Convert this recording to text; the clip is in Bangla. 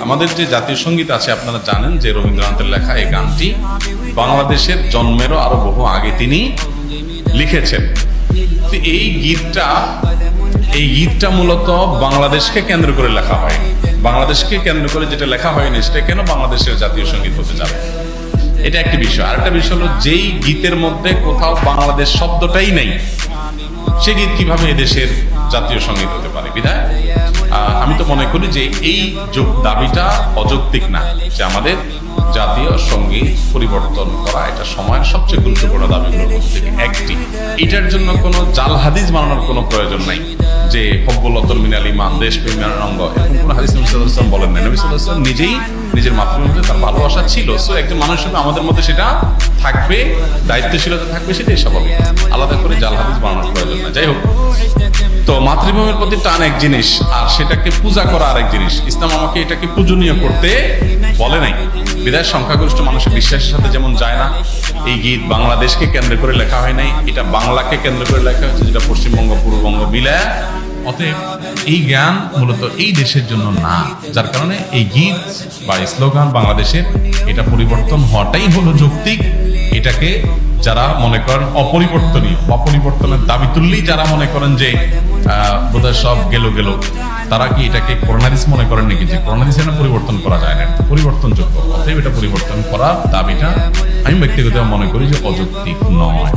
আমাদের যে জাতীয় সঙ্গীত আছে আপনারা জানেন যে রবীন্দ্রনাথের লেখা এই গানটি বাংলাদেশের জন্মেরও আরো বহু আগে তিনি লিখেছেন। এই গীতটা মূলত বাংলাদেশকে কেন্দ্র করে লেখা হয়। বাংলাদেশকে কেন্দ্র করে যেটা লেখা হয়নি সেটা কেন বাংলাদেশের জাতীয় সঙ্গীত হতে যাবে, এটা একটি বিষয়। আরেকটা বিষয় হলো যেই গীতের মধ্যে কোথাও বাংলাদেশ শব্দটাই নেই সে গীত কিভাবে এদেশের জাতীয় সঙ্গীত হতে পারে। বিধায় আমি তো মনে করি যে এই দাবিটা অযৌক্তিক না, যে আমাদের জাতীয় সঙ্গীত পরিবর্তন করা এটা সময়ের সবচেয়ে গুরুত্বপূর্ণ দাবিগুলোর মধ্যে থেকে একটি। এটার জন্য কোনো জাল হাদিস বানানোর কোনো প্রয়োজন নাই, যে হব্বুল্লাতুল মিনাল ঈমান, দেশ প্রেমের অঙ্গ, এরকম কোনো হাদিস নবী সাল্লাল্লাহু আলাইহি ওয়াসাল্লাম বলেন না। নবী সাল্লাল্লাহু আলাইহি ওয়াসাল্লাম নিজেই নিজের মাতৃভূমিতে তার ভালোবাসা ছিল, সো একজন মানুষ হিসেবে আমাদের মধ্যে সেটা থাকবে, দায়িত্বশীলতা থাকবে, সেটাই স্বাভাবিক। আলাদা করে জাল হাদিস বানানোর প্রয়োজন না। যাই হোক, তো মাতৃভূমির প্রতি টান এক জিনিস, আর সেটাকে পূজা করা আরেক জিনিস। ইসলাম আমাকে এটাকে পূজনীয় করতে বলে নাই। বিধায় সংখ্যাগরিষ্ঠ মানুষের বিশ্বাসের সাথে যেমন যায় না। এই গীত বাংলাদেশকে কেন্দ্র করে লেখা হয় নাই, এটা বাংলাকে কেন্দ্র করে লেখা হয়েছে, যেটা পশ্চিমবঙ্গ পূর্ববঙ্গ মিলায়। অতএব এই জ্ঞান মূলত এই দেশের জন্য না, যার কারণে এই গীত বা স্লোগান বাংলাদেশের এটা পরিবর্তন হওয়াটাই হলো যৌক্তিক। এটাকে যারা মনে করেন অপরিবর্তনের দাবি তুললেই যারা মনে করেন যে বোধহয় সব গেল, তারা কি এটাকে করোনারিস মনে করেন নাকি, যে করোনারিস পরিবর্তন করা যায় না, পরিবর্তনযোগ্য। অতএব এটা পরিবর্তন করার দাবিটা আমি ব্যক্তিগতভাবে মনে করি যে অযৌক্তিক নয়।